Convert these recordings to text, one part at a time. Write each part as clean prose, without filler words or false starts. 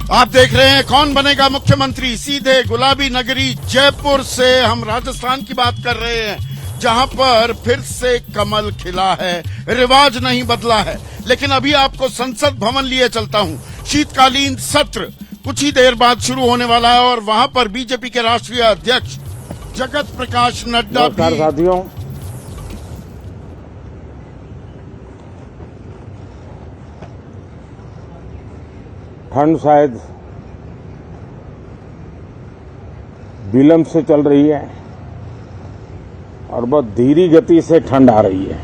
आप देख रहे हैं कौन बनेगा मुख्यमंत्री। सीधे गुलाबी नगरी जयपुर से हम राजस्थान की बात कर रहे हैं, जहां पर फिर से कमल खिला है, रिवाज नहीं बदला है। लेकिन अभी आपको संसद भवन लिए चलता हूं। शीतकालीन सत्र कुछ ही देर बाद शुरू होने वाला है और वहां पर बीजेपी के राष्ट्रीय अध्यक्ष जगत प्रकाश नड्डा भी साथियों, ठंड शायद विलंब से चल रही है और बहुत धीमी गति से ठंड आ रही है,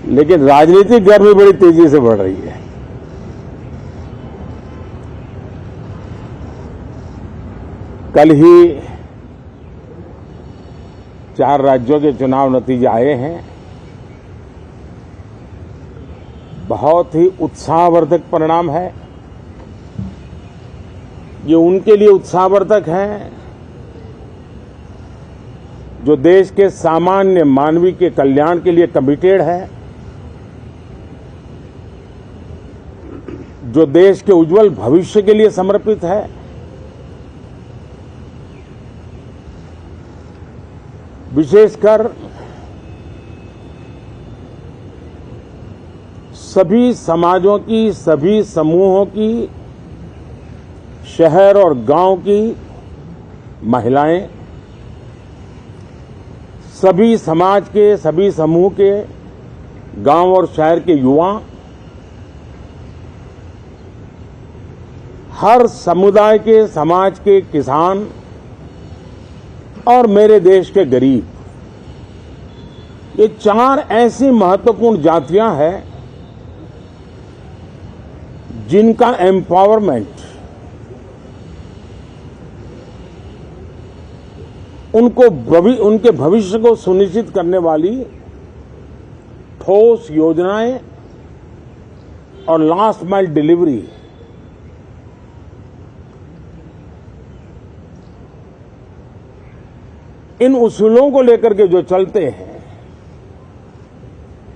लेकिन राजनीतिक गर्मी बड़ी तेजी से बढ़ रही है। कल ही 4 राज्यों के चुनाव नतीजे आए हैं। बहुत ही उत्साहवर्धक परिणाम है। ये उनके लिए उत्साहवर्धक है जो देश के सामान्य मानवी के कल्याण के लिए कमिटेड है, जो देश के उज्जवल भविष्य के लिए समर्पित है, विशेषकर सभी समाजों की, सभी समूहों की, शहर और गांव की महिलाएं, सभी समाज के, सभी समूह के, गांव और शहर के युवा, हर समुदाय के, समाज के किसान और मेरे देश के गरीब, ये 4 ऐसी महत्वपूर्ण जातियां हैं जिनका एम्पावरमेंट, उनके भविष्य को सुनिश्चित करने वाली ठोस योजनाएं और लास्ट माइल डिलीवरी, इन उसूलों को लेकर के जो चलते हैं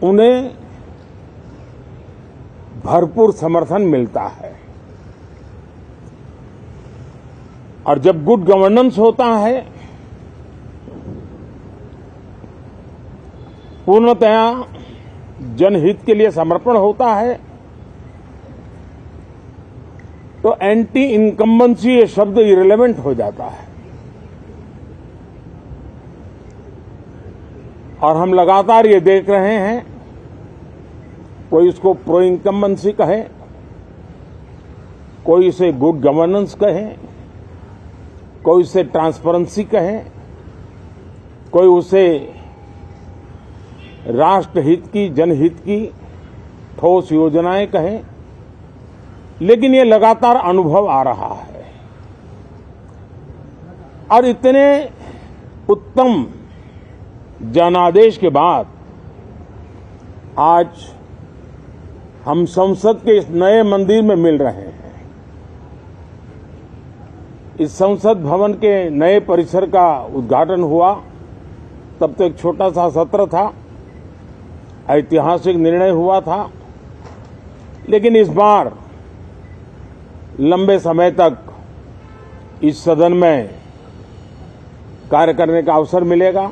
उन्हें भरपूर समर्थन मिलता है। और जब गुड गवर्नेंस होता है, पूर्णतया जनहित के लिए समर्पण होता है, तो एंटी इनकम्बेंसी ये शब्द इरेलेवेंट हो जाता है। और हम लगातार ये देख रहे हैं, कोई इसको प्रो इनकम्बेंसी कहे, कोई इसे गुड गवर्नेंस कहे, कोई इसे ट्रांसपेरेंसी कहे, कोई उसे राष्ट्रहित की, जनहित की ठोस योजनाएं कहें, लेकिन ये लगातार अनुभव आ रहा है। और इतने उत्तम जनादेश के बाद आज हम संसद के इस नए मंदिर में मिल रहे हैं। इस संसद भवन के नए परिसर का उद्घाटन हुआ, तब तो एक छोटा सा सत्र था, ऐतिहासिक निर्णय हुआ था, लेकिन इस बार लंबे समय तक इस सदन में कार्य करने का अवसर मिलेगा।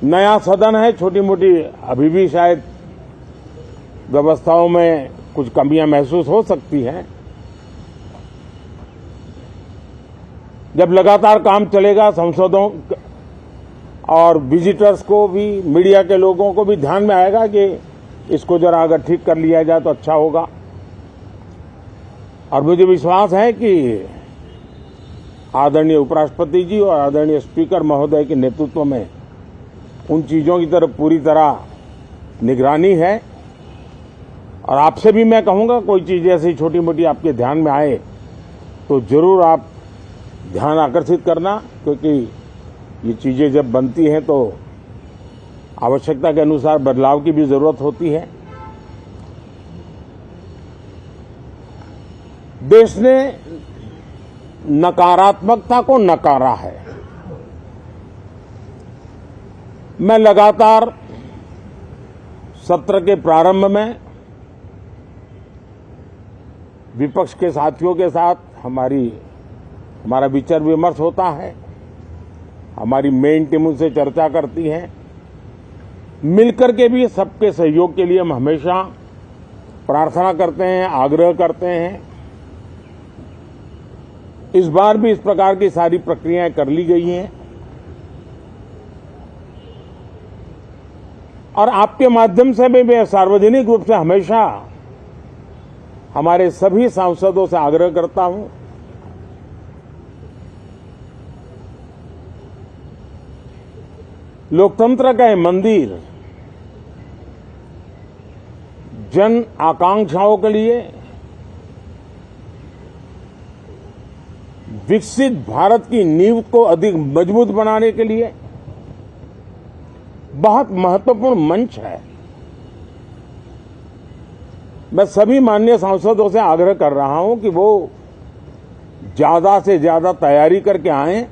नया सदन है, छोटी मोटी अभी भी शायद व्यवस्थाओं में कुछ कमियां महसूस हो सकती हैं। जब लगातार काम चलेगा, सांसदों और विजिटर्स को भी, मीडिया के लोगों को भी ध्यान में आएगा कि इसको जरा अगर ठीक कर लिया जाए तो अच्छा होगा। और मुझे विश्वास है कि आदरणीय उपराष्ट्रपति जी और आदरणीय स्पीकर महोदय के नेतृत्व में उन चीजों की तरफ पूरी तरह निगरानी है। और आपसे भी मैं कहूंगा, कोई चीज ऐसी छोटी मोटी आपके ध्यान में आए तो जरूर आप ध्यान आकर्षित करना, क्योंकि ये चीजें जब बनती हैं तो आवश्यकता के अनुसार बदलाव की भी जरूरत होती है। देश ने नकारात्मकता को नकारा है। मैं लगातार सत्र के प्रारंभ में विपक्ष के साथियों के साथ हमारा विचार विमर्श होता है, हमारी मेन टीम उनसे चर्चा करती है। मिलकर के भी सबके सहयोग के लिए हम हमेशा प्रार्थना करते हैं, आग्रह करते हैं। इस बार भी इस प्रकार की सारी प्रक्रियाएं कर ली गई हैं और आपके माध्यम से भी मैं सार्वजनिक रूप से हमेशा हमारे सभी सांसदों से आग्रह करता हूं, लोकतंत्र का ये मंदिर जन आकांक्षाओं के लिए, विकसित भारत की नींव को अधिक मजबूत बनाने के लिए बहुत महत्वपूर्ण मंच है। मैं सभी माननीय सांसदों से आग्रह कर रहा हूं कि वो ज्यादा से ज्यादा तैयारी करके आएं।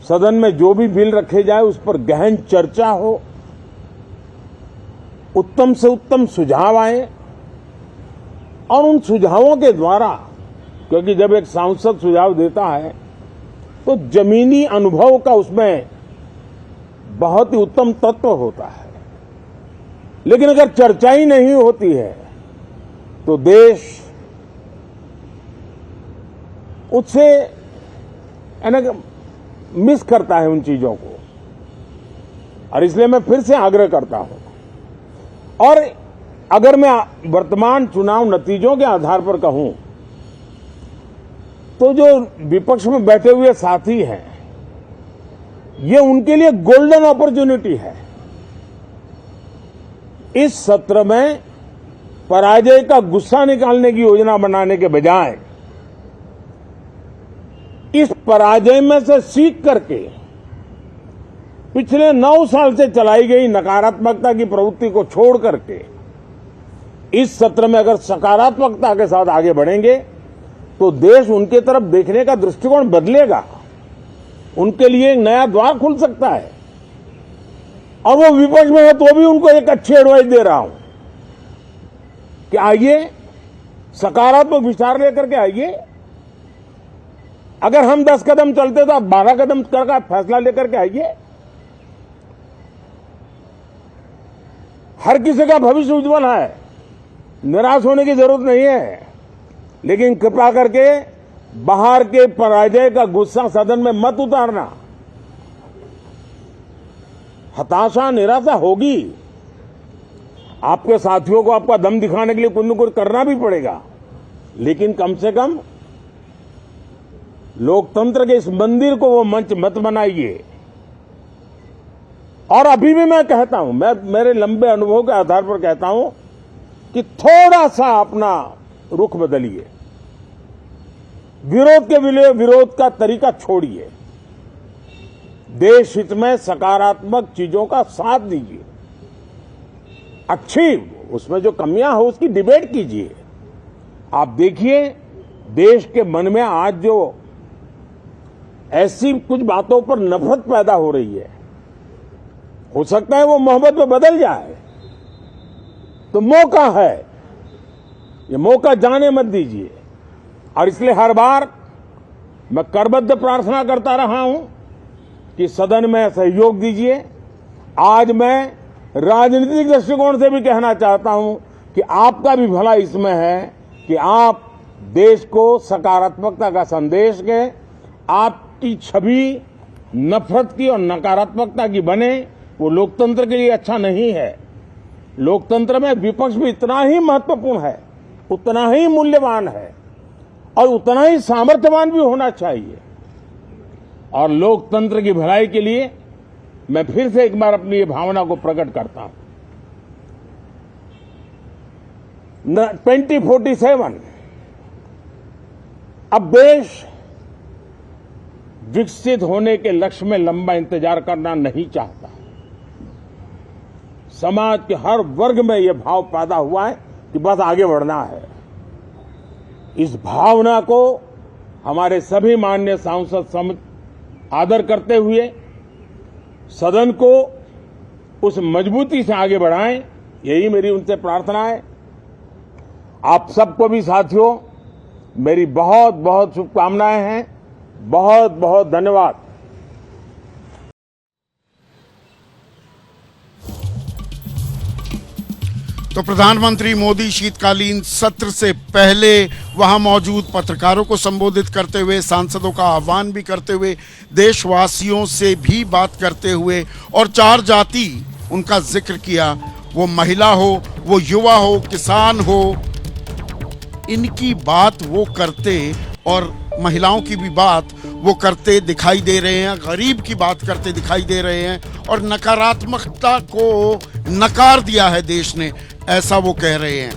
सदन में जो भी बिल रखे जाए उस पर गहन चर्चा हो, उत्तम से उत्तम सुझाव आए और उन सुझावों के द्वारा, क्योंकि जब एक सांसद सुझाव देता है तो जमीनी अनुभव का उसमें बहुत ही उत्तम तत्व होता है, लेकिन अगर चर्चा ही नहीं होती है तो देश उससे मिस करता है उन चीजों को। और इसलिए मैं फिर से आग्रह करता हूं, और अगर मैं वर्तमान चुनाव नतीजों के आधार पर कहूं तो जो विपक्ष में बैठे हुए साथी हैं, ये उनके लिए गोल्डन अपॉर्चुनिटी है। इस सत्र में पराजय का गुस्सा निकालने की योजना बनाने के बजाय इस पराजय में से सीख करके पिछले 9 साल से चलाई गई नकारात्मकता की प्रवृत्ति को छोड़ करके इस सत्र में अगर सकारात्मकता के साथ आगे बढ़ेंगे तो देश उनके तरफ देखने का दृष्टिकोण बदलेगा, उनके लिए एक नया द्वार खुल सकता है। और वो विपक्ष में है तो भी उनको एक अच्छी एडवाइस दे रहा हूं कि आइए, सकारात्मक विचार लेकर के आइए। अगर हम 10 कदम चलते तो आप 12 कदम करके फैसला लेकर के आइए। हर किसी का भविष्य उज्जवल है, निराश होने की जरूरत नहीं है, लेकिन कृपा करके बाहर के पराजय का गुस्सा सदन में मत उतारना। हताशा, निराशा होगी, आपके साथियों को आपका दम दिखाने के लिए कुछ न कुछ करना भी पड़ेगा, लेकिन कम से कम लोकतंत्र के इस मंदिर को वो मंच मत बनाइए। और अभी भी मैं कहता हूं, मैं मेरे लंबे अनुभव के आधार पर कहता हूं कि थोड़ा सा अपना रुख बदलिए, विरोध के लिए विरोध का तरीका छोड़िए, देश हित में सकारात्मक चीजों का साथ दीजिए, अच्छी उसमें जो कमियां हो उसकी डिबेट कीजिए। आप देखिए देश के मन में आज जो ऐसी कुछ बातों पर नफरत पैदा हो रही है, हो सकता है वो मोहब्बत में बदल जाए, तो मौका है, ये मौका जाने मत दीजिए। और इसलिए हर बार मैं करबद्ध प्रार्थना करता रहा हूं कि सदन में सहयोग दीजिए। आज मैं राजनीतिक दृष्टिकोण से भी कहना चाहता हूं कि आपका भी भला इसमें है कि आप देश को सकारात्मकता का संदेश दें, आपकी छवि नफरत की और नकारात्मकता की बने, वो लोकतंत्र के लिए अच्छा नहीं है। लोकतंत्र में विपक्ष भी इतना ही महत्वपूर्ण है, उतना ही मूल्यवान है और उतना ही सामर्थ्यवान भी होना चाहिए। और लोकतंत्र की भलाई के लिए मैं फिर से एक बार अपनी ये भावना को प्रकट करता हूं। 2047 अब देश विकसित होने के लक्ष्य में लंबा इंतजार करना नहीं चाहता। समाज के हर वर्ग में यह भाव पैदा हुआ है कि बस आगे बढ़ना है। इस भावना को हमारे सभी माननीय सांसद आदर करते हुए सदन को उस मजबूती से आगे बढ़ाएं, यही मेरी उनसे प्रार्थना है। आप सबको भी साथियों मेरी बहुत बहुत शुभकामनाएं हैं। बहुत बहुत धन्यवाद। तो प्रधानमंत्री मोदी शीतकालीन सत्र से पहले वहां मौजूद पत्रकारों को संबोधित करते हुए, सांसदों का आह्वान भी करते हुए, देशवासियों से भी बात करते हुए और 4 जाति उनका जिक्र किया, वो महिला हो, वो युवा हो, किसान हो, इनकी बात वो करते और महिलाओं की भी बात वो करते दिखाई दे रहे हैं, गरीब की बात करते दिखाई दे रहे हैं और नकारात्मकता को नकार दिया है देश ने, ऐसा वो कह रहे हैं।